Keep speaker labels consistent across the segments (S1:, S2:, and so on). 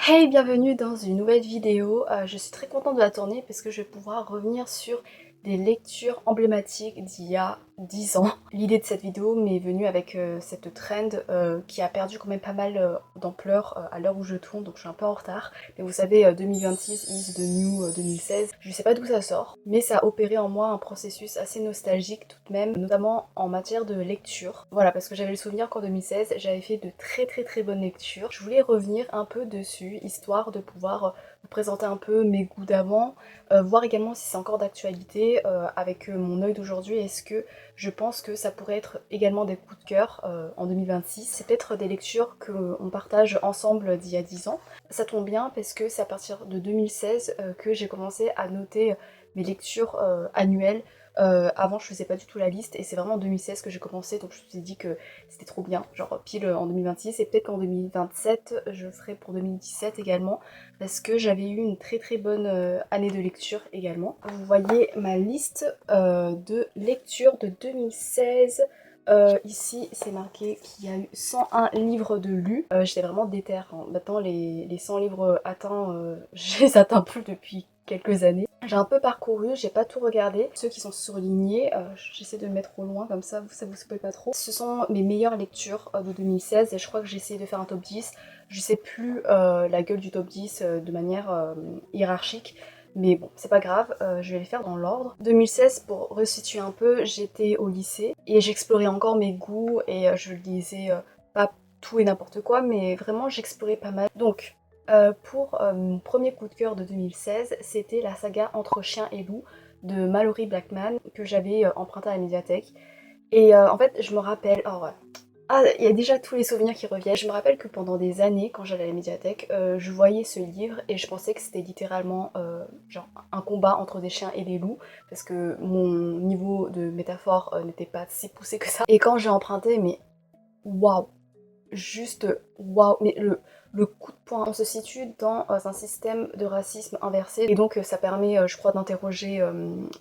S1: Hey, bienvenue dans une nouvelle vidéo. Je suis très contente de la tourner parce que je vais pouvoir revenir sur des lectures emblématiques d'il y a 10 ans. L'idée de cette vidéo m'est venue avec cette trend qui a perdu quand même pas mal d'ampleur à l'heure où je tourne, donc je suis un peu en retard. Mais vous savez, 2026 is the new 2016. Je sais pas d'où ça sort, mais ça a opéré en moi un processus assez nostalgique tout de même, notamment en matière de lecture. Voilà, parce que j'avais le souvenir qu'en 2016, j'avais fait de très bonnes lectures. Je voulais revenir un peu dessus, histoire de pouvoir vous présenter un peu mes goûts d'avant, voir également si c'est encore d'actualité avec mon œil d'aujourd'hui. Est-ce que je pense que ça pourrait être également des coups de cœur en 2026? C'est peut-être des lectures qu'on partage ensemble d'il y a 10 ans. Ça tombe bien parce que c'est à partir de 2016 que j'ai commencé à noter mes lectures annuelles. Avant je faisais pas du tout la liste et c'est vraiment en 2016 que j'ai commencé, donc je me suis dit que c'était trop bien, genre pile en 2026, et peut-être qu'en 2027 je ferai pour 2017 également parce que j'avais eu une très bonne année de lecture également. Vous voyez ma liste de lecture de 2016. Ici c'est marqué qu'il y a eu 101 livres de lus. J'étais vraiment déter, hein. Maintenant les 100 livres atteints, je les atteins plus depuis quelques années. J'ai un peu parcouru, j'ai pas tout regardé. Ceux qui sont surlignés, j'essaie de le mettre au loin comme ça vous spoil pas trop. Ce sont mes meilleures lectures de 2016 et je crois que j'ai essayé de faire un top 10. Je sais plus la gueule du top 10 de manière hiérarchique, mais bon, c'est pas grave, je vais les faire dans l'ordre. 2016, pour resituer un peu, j'étais au lycée et j'explorais encore mes goûts et je lisais pas tout et n'importe quoi, mais vraiment j'explorais pas mal. Donc, pour mon premier coup de cœur de 2016, c'était la saga Entre chien et loup de Mallory Blackman que j'avais emprunté à la médiathèque. Et en fait, je me rappelle, il y a déjà tous les souvenirs qui reviennent. Je me rappelle que pendant des années, quand j'allais à la médiathèque, je voyais ce livre et je pensais que c'était littéralement genre un combat entre des chiens et des loups, parce que mon niveau de métaphore n'était pas si poussé que ça. Et quand j'ai emprunté, mais waouh! Juste waouh, mais le coup de poing. On se situe dans un système de racisme inversé et donc ça permet je crois d'interroger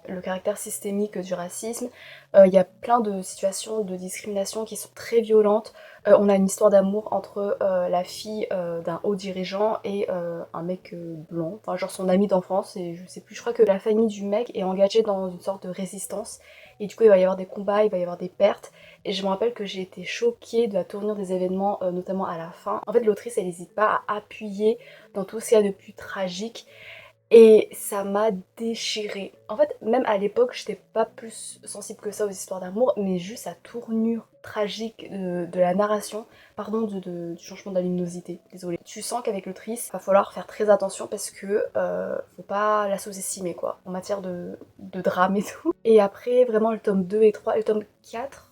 S1: le caractère systémique du racisme. Il y a plein de situations de discrimination qui sont très violentes. On a une histoire d'amour entre la fille d'un haut dirigeant et un mec blanc, enfin genre son ami d'enfance, et je sais plus, je crois que la famille du mec est engagée dans une sorte de résistance et du coup il va y avoir des combats, il va y avoir des pertes. Et je me rappelle que j'ai été choquée de la tournure des événements, notamment à la fin. En fait, l'autrice, elle n'hésite pas à appuyer dans tout ce qu'il y a de plus tragique. Et ça m'a déchirée. En fait, même à l'époque, j'étais pas plus sensible que ça aux histoires d'amour, mais juste la tournure tragique de la narration, pardon, du changement de la luminosité, désolée. Tu sens qu'avec l'autrice, va falloir faire très attention parce que faut pas la sous-estimer, quoi, en matière de drame et tout. Et après, vraiment, le tome 2 et 3, le tome 4,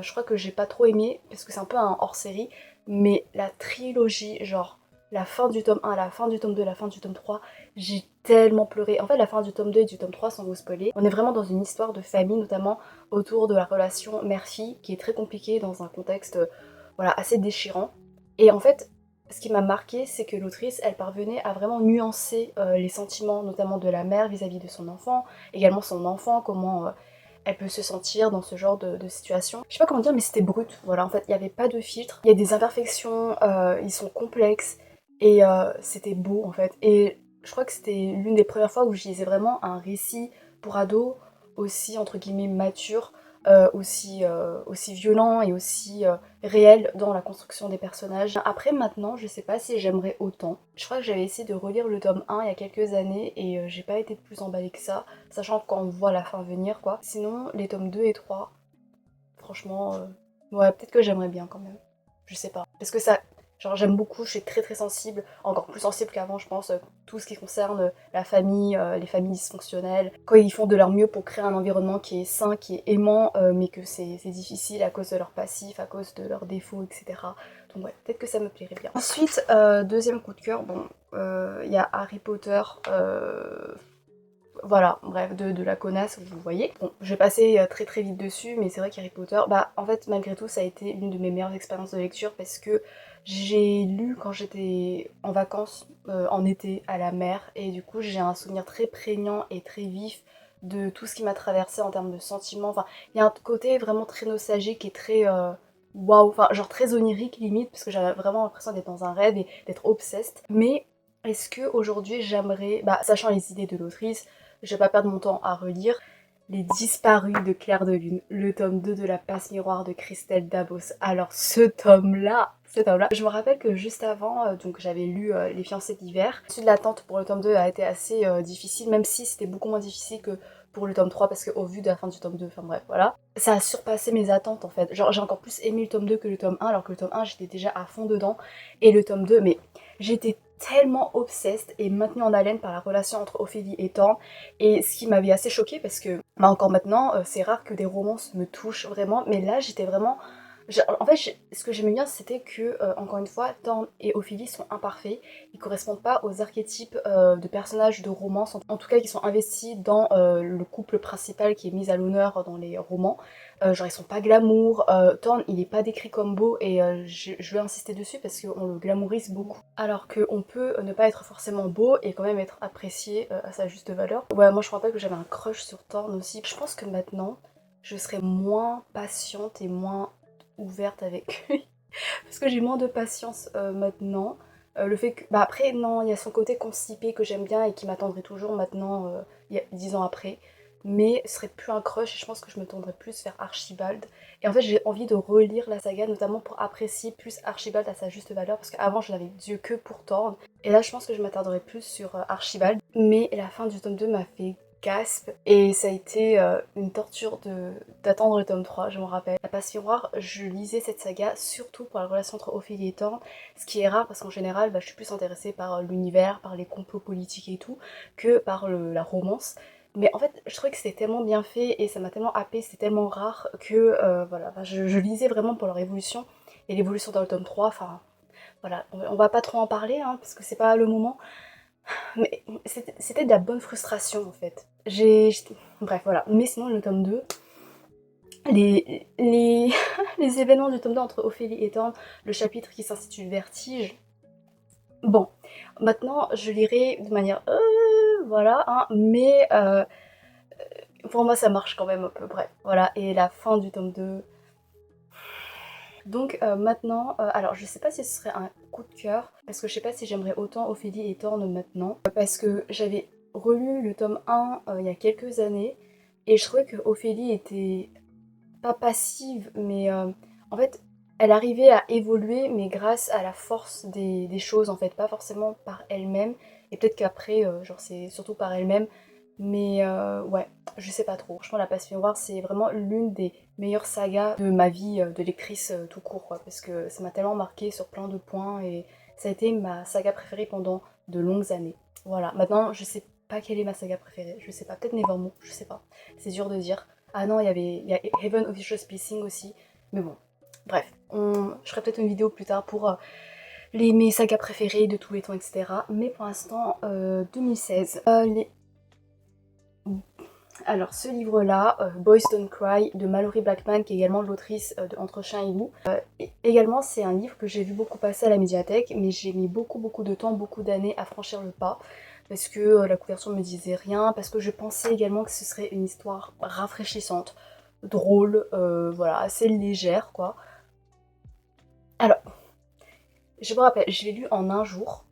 S1: je crois que j'ai pas trop aimé parce que c'est un peu un hors-série, mais la trilogie, genre la fin du tome 1, la fin du tome 2, la fin du tome 3, j'ai tellement pleuré. En fait, la fin du tome 2 et du tome 3, sans vous spoiler, on est vraiment dans une histoire de famille, notamment autour de la relation mère-fille, qui est très compliquée dans un contexte voilà, assez déchirant. Et en fait, ce qui m'a marqué, c'est que l'autrice, elle parvenait à vraiment nuancer les sentiments, notamment de la mère vis-à-vis de son enfant, également son enfant, comment elle peut se sentir dans ce genre de situation. Je sais pas comment dire, mais c'était brut. Voilà, en fait, il n'y avait pas de filtre. Il y a des imperfections, ils sont complexes, et c'était beau, en fait. Et je crois que c'était l'une des premières fois où je lisais vraiment un récit pour ados, aussi, entre guillemets, mature, aussi violent et aussi réel dans la construction des personnages. Après, maintenant, je sais pas si j'aimerais autant. Je crois que j'avais essayé de relire le tome 1 il y a quelques années et j'ai pas été plus emballée que ça, sachant qu'on voit la fin venir, quoi. Sinon, les tomes 2 et 3, franchement, ouais, peut-être que j'aimerais bien quand même. Je sais pas. Parce que ça, genre j'aime beaucoup, je suis très sensible, encore plus sensible qu'avant je pense, tout ce qui concerne la famille, les familles dysfonctionnelles, quand ils font de leur mieux pour créer un environnement qui est sain, qui est aimant, mais que c'est difficile à cause de leur passif, à cause de leurs défauts, etc. Donc ouais, peut-être que ça me plairait bien. Ensuite, deuxième coup de cœur, bon, il y a Harry Potter, voilà, bref, de la connasse, vous voyez. Bon, je vais passer très vite dessus, mais c'est vrai qu'Harry Potter, bah en fait malgré tout ça a été l'une de mes meilleures expériences de lecture parce que j'ai lu quand j'étais en vacances en été à la mer et du coup j'ai un souvenir très prégnant et très vif de tout ce qui m'a traversé en termes de sentiments. Enfin, il y a un côté vraiment très nostalgique et très waouh, enfin genre très onirique limite, parce que j'avais vraiment l'impression d'être dans un rêve et d'être obsessed. Mais est-ce que aujourd'hui j'aimerais, bah sachant les idées de l'autrice, je vais pas perdre mon temps à relire Les Disparus de Claire de Lune, le tome 2 de La Passe Miroir de Christelle Dabos. Alors ce tome-là, je me rappelle que juste avant, donc j'avais lu Les Fiancées d'hiver. Ensuite l'attente pour le tome 2 a été assez difficile, même si c'était beaucoup moins difficile que pour le tome 3 parce qu'au vu de la fin du tome 2, enfin bref, voilà. Ça a surpassé mes attentes en fait. Genre j'ai encore plus aimé le tome 2 que le tome 1, alors que le tome 1 j'étais déjà à fond dedans. Et le tome 2, mais j'étais tellement obsessed et maintenue en haleine par la relation entre Ophélie et Thorne. Et ce qui m'avait assez choquée parce que, bah encore maintenant, c'est rare que des romances me touchent vraiment, mais là j'étais vraiment... En fait, ce que j'aimais bien, c'était que, encore une fois, Thorne et Ophélie sont imparfaits. Ils correspondent pas aux archétypes de personnages de romance, en tout cas qui sont investis dans le couple principal qui est mis à l'honneur dans les romans. Genre ils sont pas glamour, Thorne il est pas décrit comme beau et je vais insister dessus parce qu'on le glamourise beaucoup. Alors qu'on peut ne pas être forcément beau et quand même être apprécié à sa juste valeur. Ouais, moi je me rappelle que j'avais un crush sur Thorne aussi. Je pense que maintenant je serais moins patiente et moins ouverte avec lui parce que j'ai moins de patience maintenant. Le fait que... Bah après non, il y a son côté constipé que j'aime bien et qui m'attendrait toujours maintenant, 10 ans après. Mais ce serait plus un crush et je pense que je me tendrais plus vers Archibald. Et en fait j'ai envie de relire la saga notamment pour apprécier plus Archibald à sa juste valeur parce qu'avant je n'avais Dieu que pour Thorne. Et là je pense que je m'attarderai plus sur Archibald. Mais la fin du tome 2 m'a fait gasp et ça a été une torture d'attendre le tome 3, je m'en rappelle. La Passe Miroir, je lisais cette saga surtout pour la relation entre Ophélie et Thorne, ce qui est rare parce qu'en général bah, je suis plus intéressée par l'univers, par les complots politiques et tout, que par la romance. Mais en fait, je trouvais que c'était tellement bien fait et ça m'a tellement happé, c'était tellement rare que voilà, bah, je lisais vraiment pour leur évolution. Et l'évolution dans le tome 3, enfin voilà, on va pas trop en parler hein, parce que c'est pas le moment. Mais c'était de la bonne frustration en fait. Bref, voilà. Mais sinon, le tome 2, les, les événements du tome 2 entre Ophélie et Thorne, le chapitre qui s'intitule Vertige. Bon, maintenant je lirai de manière... voilà, hein, mais pour moi ça marche quand même un peu. Bref, voilà. Et la fin du tome 2... Donc maintenant, alors je sais pas si ce serait un coup de cœur, parce que je sais pas si j'aimerais autant Ophélie et Thorne maintenant, parce que j'avais relu le tome 1 il y a quelques années, et je trouvais que Ophélie était pas passive, mais en fait elle arrivait à évoluer, mais grâce à la force des choses en fait, pas forcément par elle-même, et peut-être qu'après, genre c'est surtout par elle-même, mais ouais, je sais pas trop. Franchement, La Passe Miroir, c'est vraiment l'une des meilleures sagas de ma vie de lectrice tout court, quoi, parce que ça m'a tellement marqué sur plein de points, et ça a été ma saga préférée pendant de longues années. Voilà, maintenant, je sais pas quelle est ma saga préférée, je sais pas, peut-être Nevermore, je sais pas, c'est dur de dire. Ah non, il y a Heaven Official Spacing aussi, mais bon, bref, je ferai peut-être une vidéo plus tard pour mes sagas préférées de tous les temps, etc. Mais pour l'instant, 2016. Alors ce livre-là, Boys Don't Cry de Mallory Blackman, qui est également l'autrice de Entre Chien et Loup. Également c'est un livre que j'ai vu beaucoup passer à la médiathèque, mais j'ai mis beaucoup de temps, beaucoup d'années à franchir le pas, parce que la couverture me disait rien, parce que je pensais également que ce serait une histoire rafraîchissante, drôle, voilà, assez légère quoi. Alors, je me rappelle, je l'ai lu en un jour.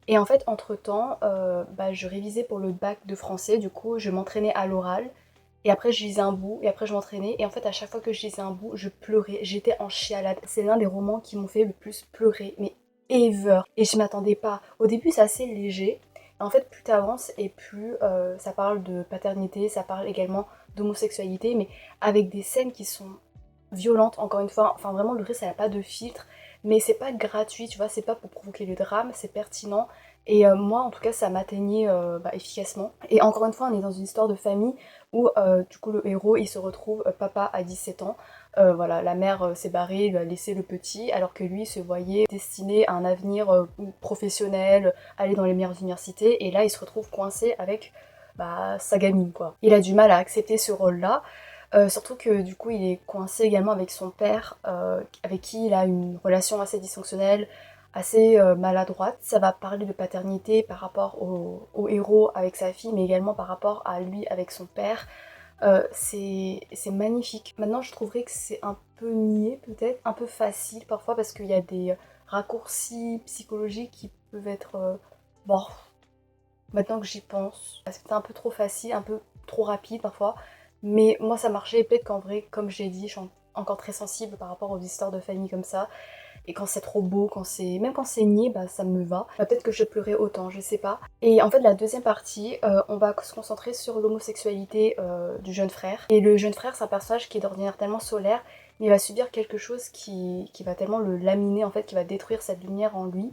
S1: Et en fait, entre-temps, bah, je révisais pour le bac de français, du coup, je m'entraînais à l'oral. Et après, je lisais un bout, et après, je m'entraînais. Et en fait, à chaque fois que je lisais un bout, je pleurais. J'étais en chialade. C'est l'un des romans qui m'ont fait le plus pleurer, mais ever. Et je m'attendais pas. Au début, c'est assez léger. Et en fait, plus t'avances et plus ça parle de paternité, ça parle également d'homosexualité, mais avec des scènes qui sont violentes, encore une fois. Enfin, vraiment, le ça n'a pas de filtre. Mais c'est pas gratuit, tu vois, c'est pas pour provoquer le drame, c'est pertinent. Et moi, en tout cas, ça m'atteignait bah, efficacement. Et encore une fois, on est dans une histoire de famille où, du coup, le héros, il se retrouve papa à 17 ans. Voilà, la mère s'est barrée, lui a laissé le petit, alors que lui se voyait destiné à un avenir professionnel, aller dans les meilleures universités. Et là, il se retrouve coincé avec bah, sa gamine, quoi. Il a du mal à accepter ce rôle-là. Surtout que du coup il est coincé également avec son père, avec qui il a une relation assez dysfonctionnelle, assez maladroite. Ça va parler de paternité par rapport au héros avec sa fille, mais également par rapport à lui avec son père. C'est magnifique. Maintenant je trouverais que c'est un peu niais peut-être, un peu facile parfois parce qu'il y a des raccourcis psychologiques qui peuvent être... bon, maintenant que j'y pense, parce que c'était un peu trop facile, un peu trop rapide parfois, mais moi ça marchait, et peut-être qu'en vrai, comme j'ai dit, je suis encore très sensible par rapport aux histoires de famille comme ça, et quand c'est trop beau, même quand c'est niais, bah ça me va. Bah, peut-être que je pleurais autant, je sais pas. Et en fait la deuxième partie, on va se concentrer sur l'homosexualité du jeune frère. Et le jeune frère c'est un personnage qui est d'ordinaire tellement solaire, mais il va subir quelque chose qui va tellement le laminer en fait, qui va détruire cette lumière en lui.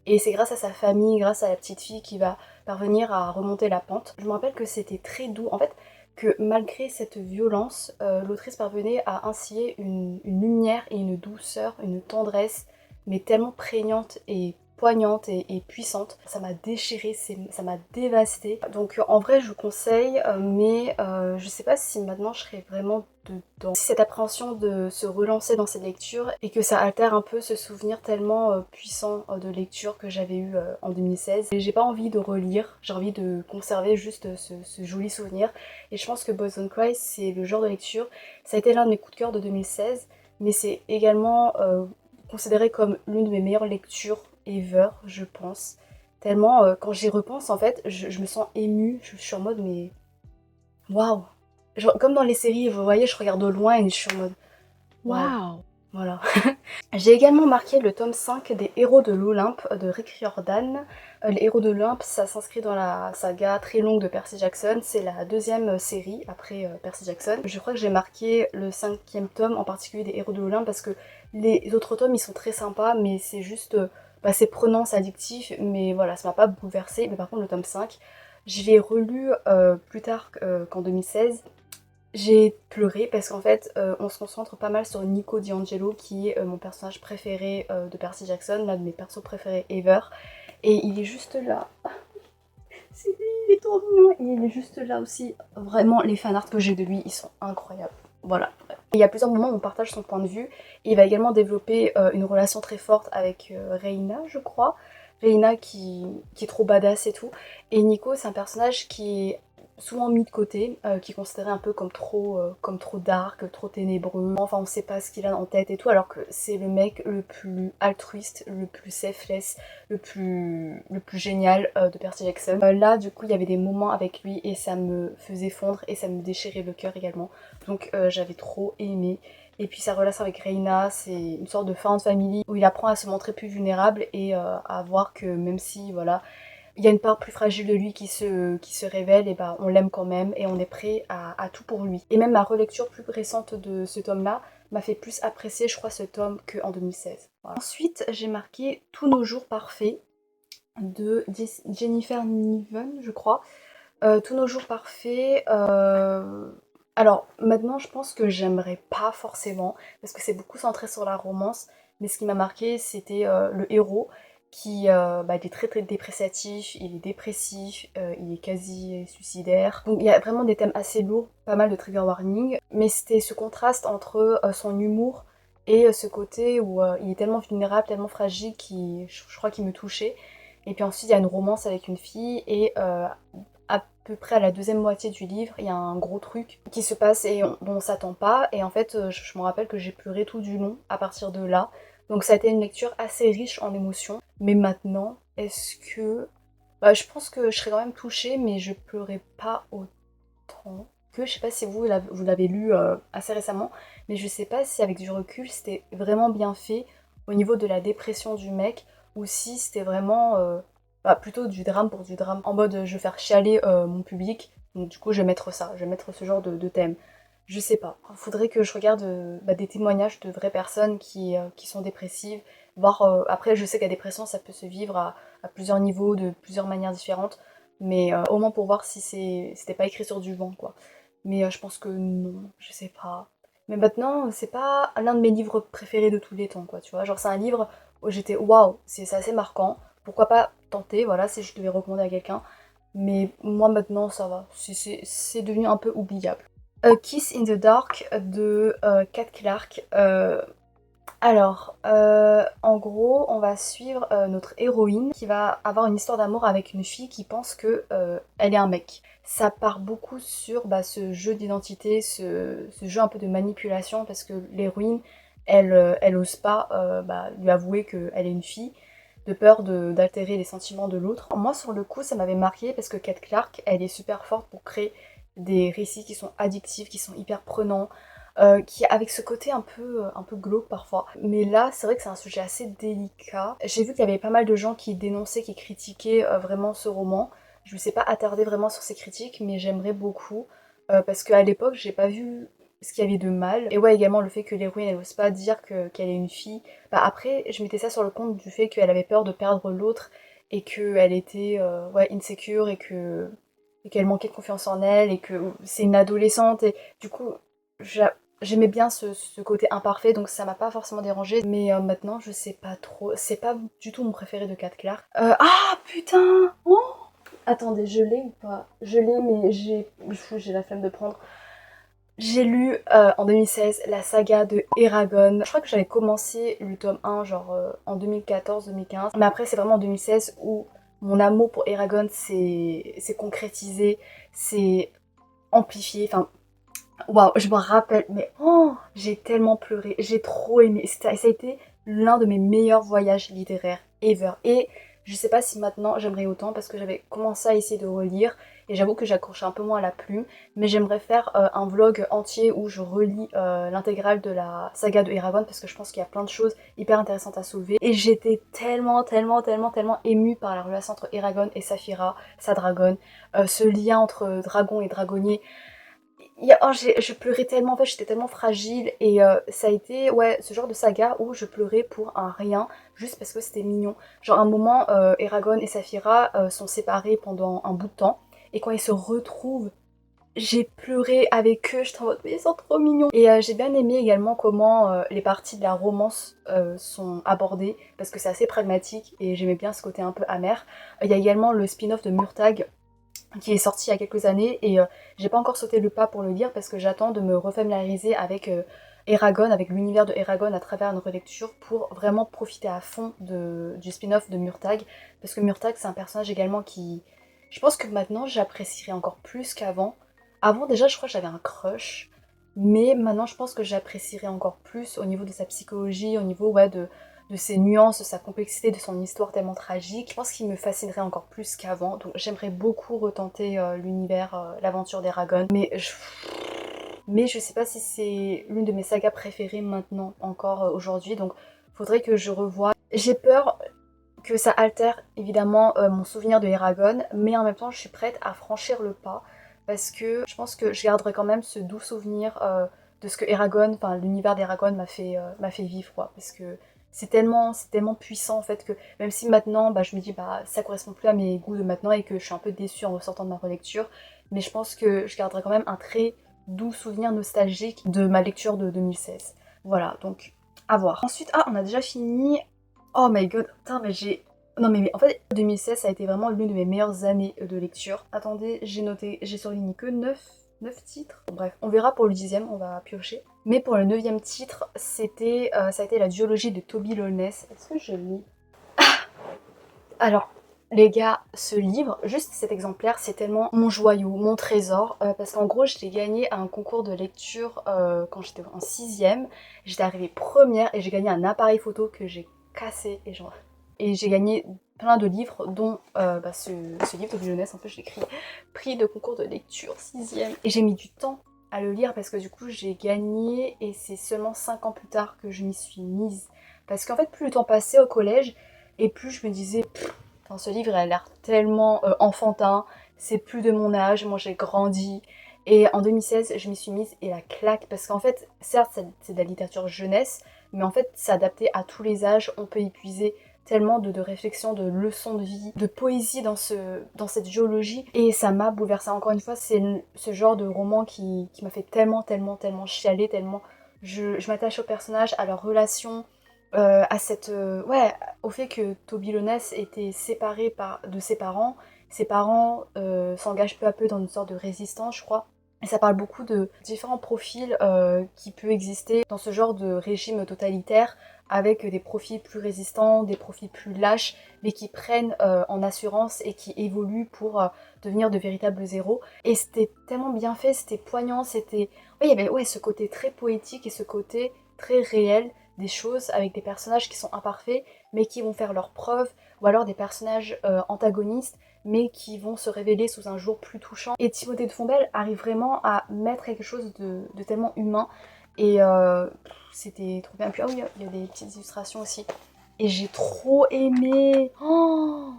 S1: Et c'est grâce à sa famille, grâce à la petite fille qui va parvenir à remonter la pente. Je me rappelle que c'était très doux. En fait, que malgré cette violence, l'autrice parvenait à instiller une lumière et une douceur, une tendresse, mais tellement prégnante et poignante et puissante. Ça m'a déchirée, ça m'a dévastée. Donc en vrai je vous conseille, mais je sais pas si maintenant je serais vraiment dedans. Si cette appréhension de se relancer dans cette lecture et que ça altère un peu ce souvenir tellement puissant de lecture que j'avais eu en 2016. Et j'ai pas envie de relire, j'ai envie de conserver juste ce joli souvenir. Et je pense que Boys Don't Cry c'est le genre de lecture, ça a été l'un de mes coups de cœur de 2016, mais c'est également considéré comme l'une de mes meilleures lectures ever, je pense. Tellement, quand j'y repense, en fait, je me sens émue, je suis en mode, mais waouh! Comme dans les séries, vous voyez, je regarde au loin et je suis en mode waouh!
S2: Wow.
S1: Voilà. J'ai également marqué le tome 5 des Héros de l'Olympe de Rick Riordan. Les Héros de l'Olympe, ça s'inscrit dans la saga très longue de Percy Jackson. C'est la deuxième série après Percy Jackson. Je crois que j'ai marqué le 5e tome en particulier des Héros de l'Olympe parce que les autres tomes ils sont très sympas, mais c'est juste... bah, c'est prenant, c'est addictif, mais voilà, ça m'a pas bouleversée. Mais par contre le tome 5, je l'ai relu plus tard qu'en 2016. J'ai pleuré parce qu'en fait on se concentre pas mal sur Nico D'Angelo qui est mon personnage préféré de Percy Jackson, l'un de mes persos préférés ever. Et il est juste là. C'est lui, il est trop mignon. Et il est juste là aussi. Vraiment, les fanarts que j'ai de lui, ils sont incroyables. Voilà. Il y a plusieurs moments où on partage son point de vue. Et il va également développer une relation très forte avec Reina, je crois. Reina qui est trop badass et tout. Et Nico, c'est un personnage qui est souvent mis de côté, qui est considéré un peu comme trop dark, trop ténébreux. Enfin, on sait pas ce qu'il a en tête et tout, alors que c'est le mec le plus altruiste, le plus selfless, le plus génial de Percy Jackson. Là, du coup, il y avait des moments avec lui et ça me faisait fondre et ça me déchirait le cœur également. Donc j'avais trop aimé. Et puis sa relation avec Reina, c'est une sorte de found family où il apprend à se montrer plus vulnérable et à voir que même si, voilà, il y a une part plus fragile de lui qui se révèle, et bah on l'aime quand même et on est prêt à tout pour lui. Et même ma relecture plus récente de ce tome-là m'a fait plus apprécier, je crois, ce tome qu'en 2016. Voilà. Ensuite, j'ai marqué Tous nos jours parfaits de Jennifer Niven, je crois. Tous nos jours parfaits. Alors maintenant, je pense que j'aimerais pas forcément parce que c'est beaucoup centré sur la romance. Mais ce qui m'a marqué, c'était le héros qui bah, il est très très dépressiatif, il est dépressif, il est quasi suicidaire. Donc il y a vraiment des thèmes assez lourds, pas mal de trigger warning. Mais c'était ce contraste entre son humour et ce côté où il est tellement vulnérable, tellement fragile, je crois qu'il me touchait. Et puis ensuite, il y a une romance avec une fille et à peu près à la deuxième moitié du livre, il y a un gros truc qui se passe et dont on s'attend pas. Et en fait, je me rappelle que j'ai pleuré tout du long à partir de là. Donc ça a été une lecture assez riche en émotions. Mais maintenant, est-ce que... Bah, je pense que je serais quand même touchée, mais je pleurais pas autant que... Je sais pas si vous l'avez lu assez récemment, mais je sais pas si avec du recul, c'était vraiment bien fait au niveau de la dépression du mec, ou si c'était vraiment... bah, plutôt du drame pour du drame, en mode je vais faire chialer mon public, donc du coup je vais mettre ça, je vais mettre ce genre de thème. Je sais pas, faudrait que je regarde bah, des témoignages de vraies personnes qui sont dépressives, voir, après je sais que la dépression ça peut se vivre à plusieurs niveaux, de plusieurs manières différentes, mais au moins pour voir si c'était pas écrit sur du vent quoi. Mais je pense que non, je sais pas. Mais maintenant, c'est pas l'un de mes livres préférés de tous les temps quoi, tu vois, genre c'est un livre où j'étais waouh, c'est assez marquant, pourquoi pas tenter, voilà, si je devais recommander à quelqu'un. Mais moi maintenant ça va, c'est devenu un peu oubliable. A Kiss in the Dark de Kat Clark. Alors, en gros, on va suivre notre héroïne qui va avoir une histoire d'amour avec une fille qui pense que elle est un mec. Ça part beaucoup sur ce jeu d'identité, ce jeu un peu de manipulation parce que l'héroïne, elle ose pas lui avouer qu'elle est une fille, de peur d'altérer les sentiments de l'autre. Moi, sur le coup, ça m'avait marqué parce que Kat Clark, elle est super forte pour créer des récits qui sont addictifs, qui sont hyper prenants, qui avec ce côté un peu glauque parfois. Mais là, c'est vrai que c'est un sujet assez délicat. J'ai vu qu'il y avait pas mal de gens qui dénonçaient, qui critiquaient vraiment ce roman. Je ne me suis pas attardée vraiment sur ces critiques, mais j'aimerais beaucoup. Parce qu'à l'époque, j'ai pas vu ce qu'il y avait de mal. Et ouais, également le fait que l'héroïne, elle ose pas dire qu'elle est une fille. Après, je mettais ça sur le compte du fait qu'elle avait peur de perdre l'autre et qu'elle était ouais, insécure et qu'elle manquait de confiance en elle et que c'est une adolescente et du coup j'aimais bien ce côté imparfait, donc ça m'a pas forcément dérangé. Mais maintenant, je sais pas trop. C'est pas du tout mon préféré de Kat Clark. Ah putain oh attendez, je l'ai ou pas? Je l'ai, mais j'ai la flemme de prendre. J'ai lu en 2016 la saga de Eragon. Je crois que j'avais commencé le tome 1 genre en 2014-2015. Mais après c'est vraiment en 2016 où mon amour pour Eragon s'est concrétisé, s'est amplifié. Enfin, waouh, je me rappelle, mais oh, j'ai tellement pleuré, j'ai trop aimé. Ça a été l'un de mes meilleurs voyages littéraires ever. Et je sais pas si maintenant j'aimerais autant parce que j'avais commencé à essayer de relire et j'avoue que j'accrochais un peu moins à la plume. Mais j'aimerais faire un vlog entier où je relis l'intégrale de la saga de Eragon parce que je pense qu'il y a plein de choses hyper intéressantes à soulever. Et j'étais tellement émue par la relation entre Eragon et Saphira, sa dragonne, ce lien entre dragon et dragonnier. Je pleurais tellement, en fait j'étais tellement fragile et ça a été ouais ce genre de saga où je pleurais pour un rien juste parce que c'était mignon. Genre un moment Eragon et Saphira sont séparés pendant un bout de temps et quand ils se retrouvent j'ai pleuré avec eux, j'étais en mode mais ils sont trop mignons. Et j'ai bien aimé également comment les parties de la romance sont abordées parce que c'est assez pragmatique et j'aimais bien ce côté un peu amer. Il y a également le spin-off de Murtag qui est sorti il y a quelques années et j'ai pas encore sauté le pas pour le lire parce que j'attends de me refamiliariser avec Eragon, avec l'univers de Eragon à travers une relecture pour vraiment profiter à fond du spin-off de Murtag parce que Murtag c'est un personnage également qui je pense que maintenant j'apprécierais encore plus qu'avant. Avant déjà je crois que j'avais un crush mais maintenant je pense que j'apprécierais encore plus au niveau de sa psychologie, au niveau ouais, de ses nuances, de sa complexité, de son histoire tellement tragique. Je pense qu'il me fascinerait encore plus qu'avant. Donc j'aimerais beaucoup retenter l'univers, l'aventure d'Eragon. Mais je sais pas si c'est l'une de mes sagas préférées maintenant, encore aujourd'hui. Donc faudrait que je revoie. J'ai peur que ça altère évidemment mon souvenir de Eragon, mais en même temps je suis prête à franchir le pas parce que je pense que je garderai quand même ce doux souvenir de ce que Eragon, enfin l'univers d'Eragon m'a fait vivre quoi, parce que c'est tellement puissant en fait que même si maintenant je me dis ça correspond plus à mes goûts de maintenant et que je suis un peu déçue en ressortant de ma relecture, mais je pense que je garderai quand même un très doux souvenir nostalgique de ma lecture de 2016. Voilà, donc à voir. Ensuite, on a déjà fini. Oh my god, putain, mais j'ai... Non mais en fait, 2016, ça a été vraiment l'une de mes meilleures années de lecture. Attendez, j'ai noté, j'ai surligné que 9 titres. Bon, bref, on verra pour le 10e, on va piocher. Mais pour le 9e titre, ça a été la duologie de Toby Lowness. Est-ce que je lis? Alors, les gars, ce livre, juste cet exemplaire, c'est tellement mon joyau, mon trésor, parce qu'en gros, je l'ai gagné à un concours de lecture quand j'étais en 6e. J'étais arrivée première et j'ai gagné un appareil photo que j'ai cassé et j'ai gagné plein de livres, dont ce livre de jeunesse, en fait, je l'ai écrit prix de concours de lecture 6e. Et j'ai mis du temps à le lire parce que du coup, j'ai gagné et c'est seulement 5 ans plus tard que je m'y suis mise. Parce qu'en fait, plus le temps passait au collège, et plus je me disais, enfin, ce livre il a l'air tellement enfantin, c'est plus de mon âge, moi j'ai grandi. Et en 2016, je m'y suis mise et la claque, parce qu'en fait, certes, c'est de la littérature jeunesse, mais en fait, c'est adapté à tous les âges, on peut y puiser tellement de réflexions, de leçons de vie, de poésie dans cette géologie, et ça m'a bouleversée. Encore une fois, c'est ce genre de roman qui m'a fait tellement chialer, tellement je m'attache aux personnages, à leurs relations, à ouais, au fait que Toby Lowness était séparé de ses parents. Ses parents s'engagent peu à peu dans une sorte de résistance, je crois. Et ça parle beaucoup de différents profils qui peuvent exister dans ce genre de régime totalitaire, avec des profils plus résistants, des profils plus lâches, mais qui prennent en assurance et qui évoluent pour devenir de véritables héros. Et c'était tellement bien fait, c'était poignant, c'était... Ouais, il y avait ce côté très poétique et ce côté très réel des choses avec des personnages qui sont imparfaits, mais qui vont faire leurs preuves, ou alors des personnages antagonistes, mais qui vont se révéler sous un jour plus touchant. Et Timothée de Fombelle arrive vraiment à mettre quelque chose de tellement humain. Et c'était trop bien. Puis ah oui, il y a des petites illustrations aussi. Et j'ai trop aimé. Oh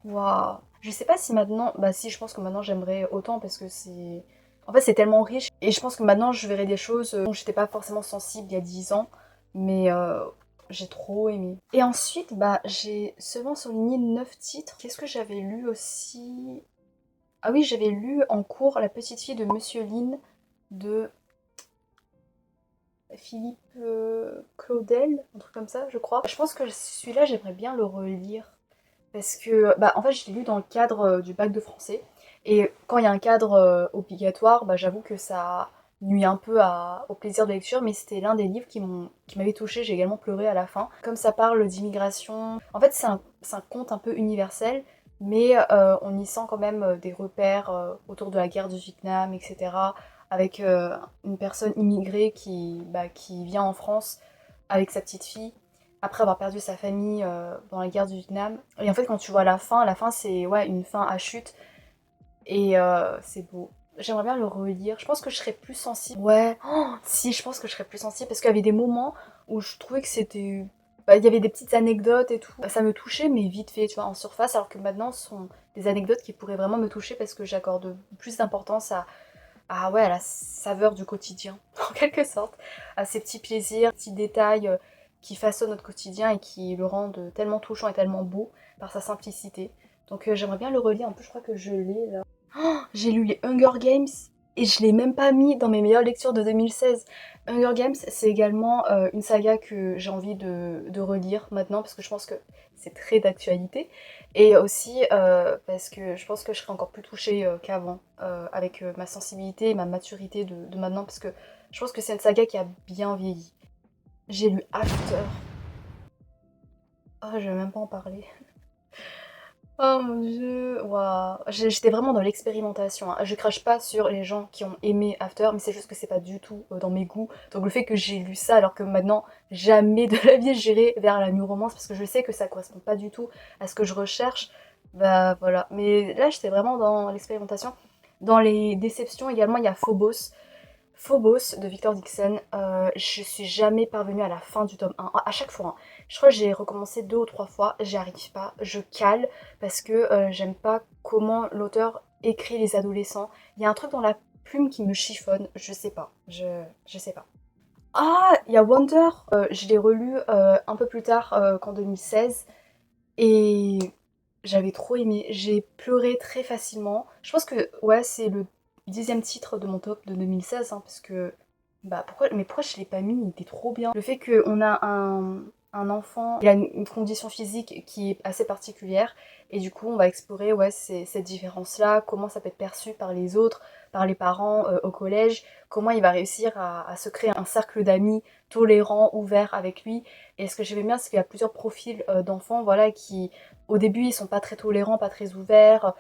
S1: waouh. Je sais pas si maintenant... Bah si, je pense que maintenant j'aimerais autant parce que c'est... En fait, c'est tellement riche. Et je pense que maintenant, je verrai des choses dont j'étais pas forcément sensible il y a 10 ans. Mais j'ai trop aimé. Et ensuite, bah, j'ai seulement souligné 9 titres. Qu'est-ce que j'avais lu aussi? Ah oui, j'avais lu en cours La petite fille de Monsieur Lin de Philippe Claudel, un truc comme ça, je crois. Je pense que celui-là, j'aimerais bien le relire. Parce que, bah, en fait, je l'ai lu dans le cadre du bac de français. Et quand il y a un cadre obligatoire, bah, j'avoue que ça nuit un peu au plaisir de lecture, mais c'était l'un des livres qui m'avait touchée. J'ai également pleuré à la fin. Comme ça parle d'immigration, en fait, c'est un conte un peu universel, mais on y sent quand même des repères autour de la guerre du Vietnam, etc. Avec une personne immigrée qui vient en France avec sa petite fille après avoir perdu sa famille dans la guerre du Vietnam. Et en fait, quand tu vois la fin c'est ouais, une fin à chute. Et c'est beau. J'aimerais bien le relire. Je pense que je serais plus sensible. Ouais, oh, si, je pense que je serais plus sensible parce qu'il y avait des moments où je trouvais que c'était... Bah, il y avait des petites anecdotes et tout. Ça me touchait, mais vite fait, tu vois, en surface. Alors que maintenant, ce sont des anecdotes qui pourraient vraiment me toucher parce que j'accorde plus d'importance ouais, à la saveur du quotidien, en quelque sorte. À ces petits plaisirs, petits détails qui façonnent notre quotidien et qui le rendent tellement touchant et tellement beau par sa simplicité. Donc j'aimerais bien le relire. En plus, je crois que je l'ai là. Oh, j'ai lu les Hunger Games et je l'ai même pas mis dans mes meilleures lectures de 2016. Hunger Games, c'est également une saga que j'ai envie de relire maintenant parce que je pense que c'est très d'actualité. Et aussi parce que je pense que je serai encore plus touchée qu'avant avec ma sensibilité et ma maturité de maintenant parce que je pense que c'est une saga qui a bien vieilli. J'ai lu After. Oh, je vais même pas en parler. Oh mon dieu, waouh. J'étais vraiment dans l'expérimentation, hein. Je crache pas sur les gens qui ont aimé After, mais c'est juste que c'est pas du tout dans mes goûts. Donc le fait que j'ai lu ça alors que maintenant jamais de la vie j'irai vers la new romance parce que je sais que ça correspond pas du tout à ce que je recherche, bah voilà. Mais là j'étais vraiment dans l'expérimentation. Dans les déceptions également, il y a Phobos. Phobos de Victor Dixon, je suis jamais parvenue à la fin du tome 1, à chaque fois, hein. Je crois que j'ai recommencé 2 ou 3 fois, j'y arrive pas, je cale parce que j'aime pas comment l'auteur écrit les adolescents. Il y a un truc dans la plume qui me chiffonne, je sais pas, je sais pas. Ah, il y a Wonder, je l'ai relu un peu plus tard qu'en 2016 et j'avais trop aimé, j'ai pleuré très facilement. Je pense que ouais, c'est le 10e titre de mon top de 2016, hein, parce que bah pourquoi je l'ai pas mis, il était trop bien. Le fait qu'on a un enfant, il a une condition physique qui est assez particulière et du coup on va explorer ouais, cette différence-là, comment ça peut être perçu par les autres, par les parents au collège, comment il va réussir à se créer un cercle d'amis tolérants, ouverts avec lui. Et ce que j'aimais bien, c'est qu'il y a plusieurs profils d'enfants, voilà, qui au début ils sont pas très tolérants, pas très ouverts,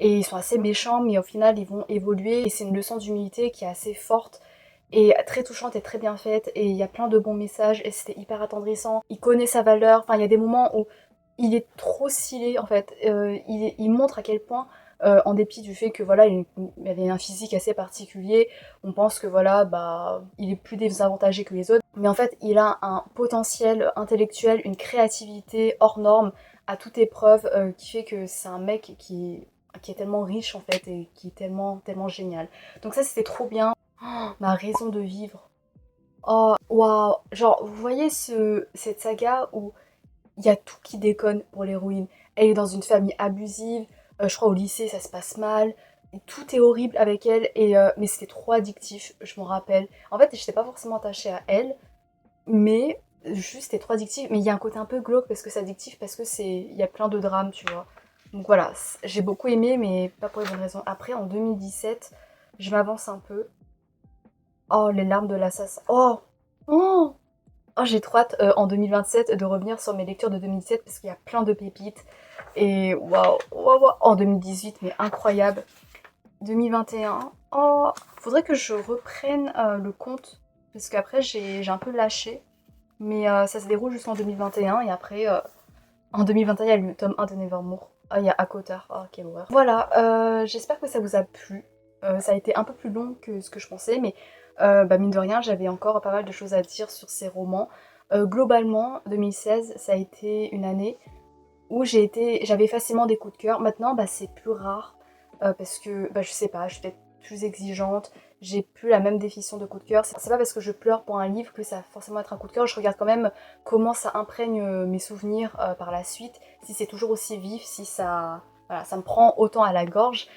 S1: et ils sont assez méchants, mais au final ils vont évoluer. Et c'est une leçon d'humilité qui est assez forte et très touchante et très bien faite. Et il y a plein de bons messages et c'était hyper attendrissant. Il connaît sa valeur, enfin il y a des moments où il est trop stylé en fait. Il montre à quel point, en dépit du fait que voilà, il avait un physique assez particulier, on pense que voilà, bah, il est plus désavantagé que les autres. Mais en fait, il a un potentiel intellectuel, une créativité hors norme à toute épreuve, qui fait que c'est un mec qui est tellement riche en fait et qui est tellement génial. Donc ça c'était trop bien. Oh, ma raison de vivre. Oh waouh, genre vous voyez cette saga où il y a tout qui déconne pour l'héroïne. Elle est dans une famille abusive, je crois au lycée ça se passe mal, tout est horrible avec elle et mais c'était trop addictif, je m'en rappelle. En fait j'étais pas forcément attachée à elle, mais juste c'était trop addictif. Mais il y a un côté un peu glauque parce que c'est addictif, parce que il y a plein de drames, tu vois. Donc voilà, j'ai beaucoup aimé, mais pas pour les bonnes raisons. Après, en 2017, Je m'avance un peu. Oh, les larmes de l'assassin. Oh, oh, oh, j'ai trop hâte en 2027 de revenir sur mes lectures de 2017 parce qu'il y a plein de pépites. Et waouh, waouh, waouh. En 2018, mais incroyable. 2021, oh, faudrait que je reprenne le compte parce qu'après j'ai un peu lâché. Mais ça se déroule jusqu'en 2021 et après, en 2021, il y a le tome 1 de Nevermore. Ah, il y a Akotar, ah, quelle horreur. Voilà, j'espère que ça vous a plu. Ça a été un peu plus long que ce que je pensais, mais bah, mine de rien, j'avais encore pas mal de choses à dire sur ces romans. Globalement, 2016, ça a été une année où j'avais facilement des coups de cœur. Maintenant, bah, c'est plus rare parce que, bah, je sais pas, je suis peut-être plus exigeante, j'ai plus la même définition de coup de cœur. C'est pas parce que je pleure pour un livre que ça va forcément être un coup de cœur. Je regarde quand même comment ça imprègne mes souvenirs par la suite, si c'est toujours aussi vif, si ça, voilà, ça me prend autant à la gorge.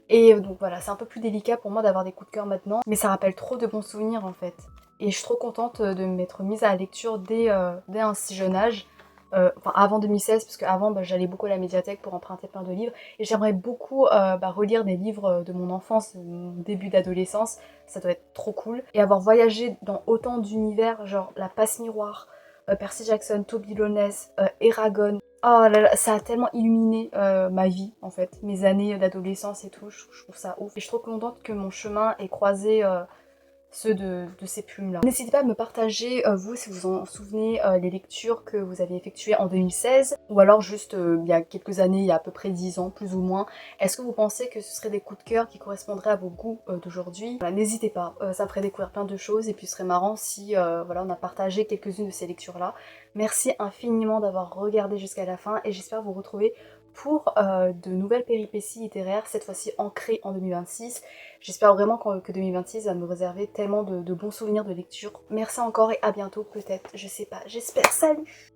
S1: Et donc voilà, c'est un peu plus délicat pour moi d'avoir des coups de cœur maintenant, mais ça rappelle trop de bons souvenirs en fait. Et je suis trop contente de m'être mise à la lecture dès un si jeune âge. Enfin avant 2016, parce qu'avant bah, j'allais beaucoup à la médiathèque pour emprunter plein de livres, et j'aimerais beaucoup bah, relire des livres de mon enfance, de mon début d'adolescence, ça doit être trop cool. Et avoir voyagé dans autant d'univers, genre La Passe Miroir, Percy Jackson, Toby Lones, Eragon, oh là là, ça a tellement illuminé ma vie en fait, mes années d'adolescence et tout, je trouve ça ouf. Et je suis trop contente que mon chemin ait croisé ceux de ces plumes-là. N'hésitez pas à me partager, vous, si vous en souvenez, les lectures que vous avez effectuées en 2016, ou alors juste il y a quelques années, il y a à peu près 10 ans, plus ou moins. Est-ce que vous pensez que ce seraient des coups de cœur qui correspondraient à vos goûts d'aujourd'hui? Voilà, n'hésitez pas, ça me ferait découvrir plein de choses, et puis ce serait marrant si voilà, on a partagé quelques-unes de ces lectures-là. Merci infiniment d'avoir regardé jusqu'à la fin, et j'espère vous retrouver pour de nouvelles péripéties littéraires, cette fois-ci ancrées en 2026. J'espère vraiment que 2026 va me réserver tellement de bons souvenirs de lecture. Merci encore et à bientôt peut-être, je sais pas, j'espère, salut!